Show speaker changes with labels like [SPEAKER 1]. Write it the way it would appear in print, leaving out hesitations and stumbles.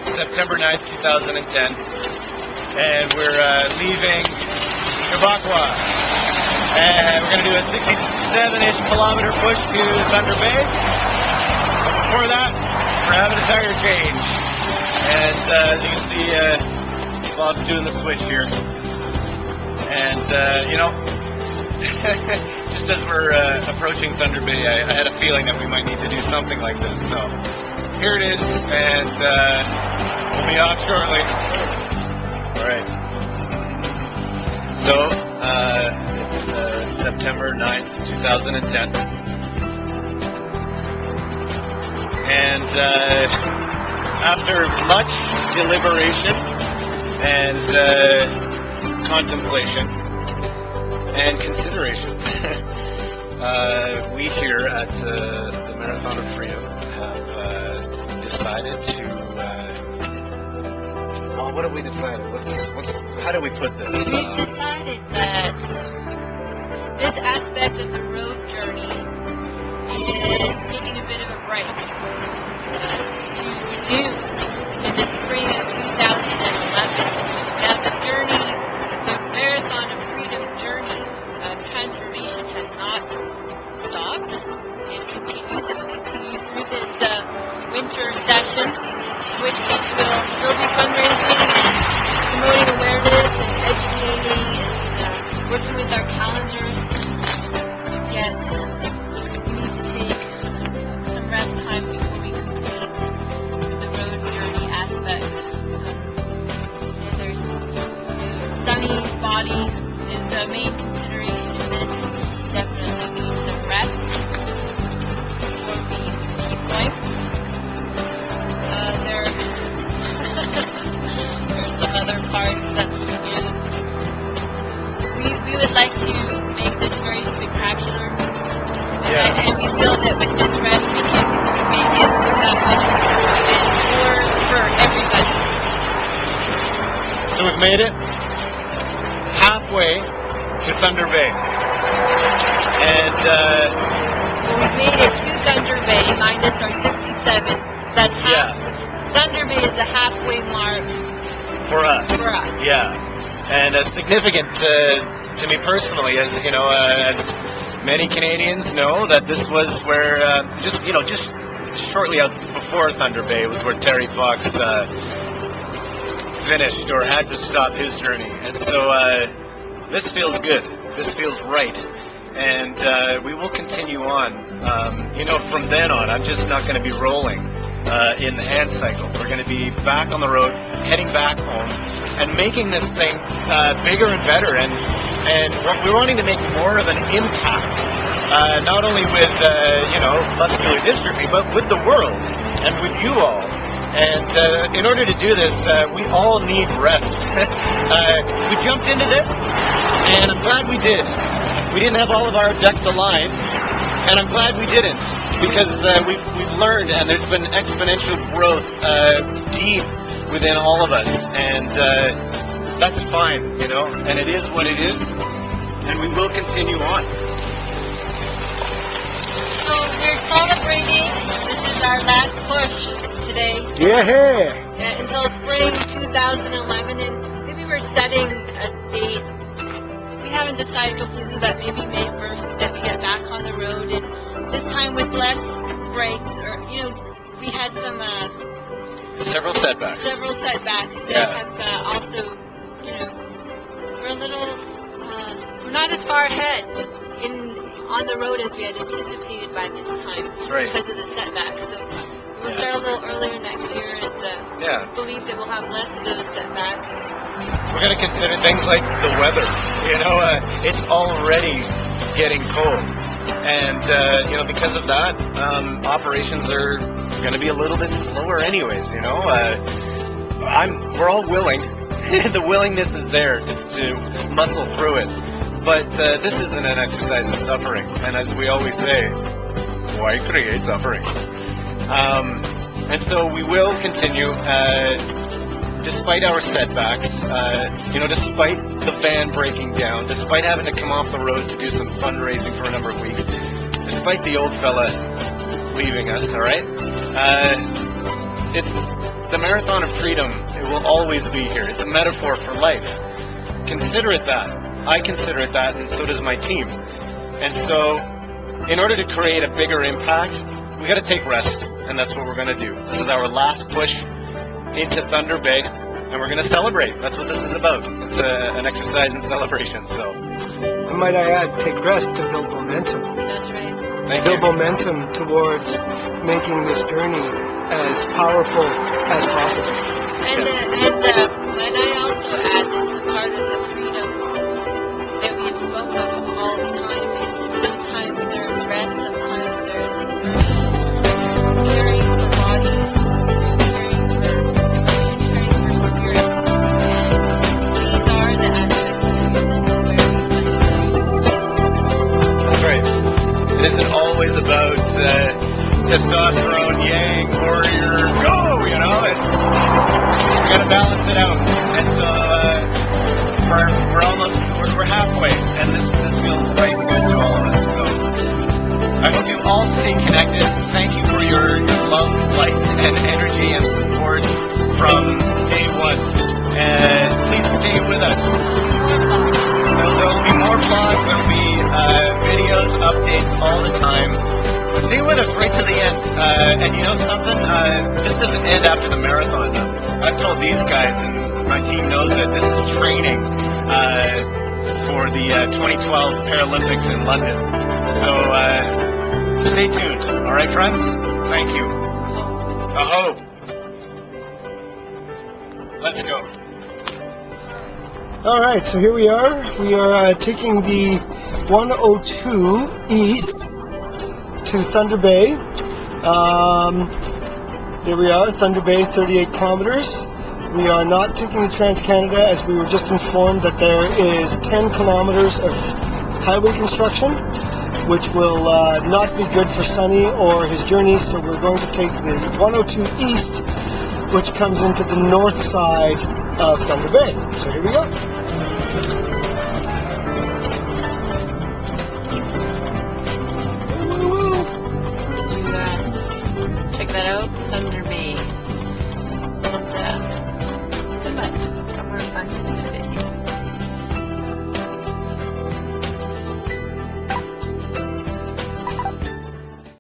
[SPEAKER 1] It's September 9th, 2010, and we're leaving Shabaqua. And we're going to do a 67-ish kilometer push to Thunder Bay. But before that, we're having a tire change. And as you can see, Bob's doing the switch here. And, you know, just as we're approaching Thunder Bay, I had a feeling that we might need to do something like this. So here it is, and we'll be off shortly. All right. So it's September 9th, 2010. And after much deliberation and contemplation and consideration, we here at the Marathon of Freedom have decided to, well, what have we decided? How do we put this?
[SPEAKER 2] We've decided that this aspect of the road journey is taking a bit of a break to resume in the spring of 2011. Now the journey, the Marathon of Freedom journey of transformation has not stopped. It continues. It will continue through this winter session, in which case we'll still be fundraising and promoting awareness and educating and working with our calendars. Yet we need to take some rest time before we complete the road journey aspect. And there's Sonny's body is a main consideration in this, and he definitely needs some rest before we keep going. There's some other parts that we would like to make this very spectacular, and we feel that with this rest we can make it that much more for everybody.
[SPEAKER 1] So we've made it halfway to Thunder Bay, and
[SPEAKER 2] well, we've made it to Thunder Bay minus our 67. That's half. Thunder Bay is a halfway mark
[SPEAKER 1] for us. Yeah, and significant to me personally, as you know, as many Canadians know, that this was where just shortly out before Thunder Bay was where Terry Fox finished or had to stop his journey, and so this feels good. This feels right, and we will continue on. From then on, I'm just not going to be rolling in the hand cycle. We're going to be back on the road, heading back home, and making this thing bigger and better. And we're wanting to make more of an impact, not only with muscular dystrophy, but with the world and with you all. And in order to do this, we all need rest. We jumped into this, and I'm glad we did. We didn't have all of our ducks aligned, and I'm glad we didn't, because we've learned, and there's been exponential growth deep within all of us, and that's fine, and it is what it is, and we will continue on.
[SPEAKER 2] So we're celebrating. This is our last push today.
[SPEAKER 1] Yeah.
[SPEAKER 2] Until spring 2011, and maybe we're setting a date. We haven't decided completely, but maybe May 1st that we get back on the road, and this time with less breaks, or we had some
[SPEAKER 1] several setbacks
[SPEAKER 2] that have also we're not as far ahead on the road as we had anticipated by this time.
[SPEAKER 1] That's right.
[SPEAKER 2] Because of the setbacks. So we'll start a little earlier next year, and believe that we'll have less of those setbacks.
[SPEAKER 1] We're going to consider things like the weather. It's already getting cold, and because of that, operations are going to be a little bit slower, anyways. We're all willing. The willingness is there to muscle through it, but this isn't an exercise in suffering. And as we always say, why create suffering? And so we will continue. Despite our setbacks, despite the van breaking down, despite having to come off the road to do some fundraising for a number of weeks, despite the old fella leaving us, all right? the Marathon of Freedom, it will always be here. It's a metaphor for life. Consider it that. I consider it that, and so does my team. And so, in order to create a bigger impact, we got to take rest, and that's what we're going to do. This is our last push into Thunder Bay, and we're going to celebrate. That's what this is about. It's an exercise in celebration. So,
[SPEAKER 3] And might I add, take rest to build momentum.
[SPEAKER 2] That's right.
[SPEAKER 1] thank
[SPEAKER 3] Build
[SPEAKER 1] you.
[SPEAKER 3] momentum towards making this journey as powerful as possible.
[SPEAKER 2] And I also add this part of the freedom that we have spoken of all the time is sometimes there's rest, sometimes there's exertion, there's caring for bodies, caring for emotions, caring for spirit, and these are the aspects of it. This is where we
[SPEAKER 1] That's right. It isn't always about testosterone, yang, warrior, go, you know, we gotta balance it out. And so, we're halfway, and this feels right and good to all of us. So, I hope you all stay connected. Thank you for your love, light, and energy and support from day one. And please stay with us. There'll be more vlogs, there'll be videos, updates all the time. Stay with us right to the end. And you know something? This doesn't end after the marathon. I've told these guys, and my team knows that this is training for the 2012 Paralympics in London. So stay tuned. All right, friends? Thank you. Aho. Let's go.
[SPEAKER 3] All right, so here we are. We are taking the 102 east to Thunder Bay. Here we are, Thunder Bay, 38 kilometers. We are not taking the Trans-Canada, as we were just informed that there is 10 kilometers of highway construction, which will not be good for Sonny or his journey, so we're going to take the 102 east, which comes into the north side of Thunder Bay. So here we go.
[SPEAKER 2] Check that out, Thunder Bay.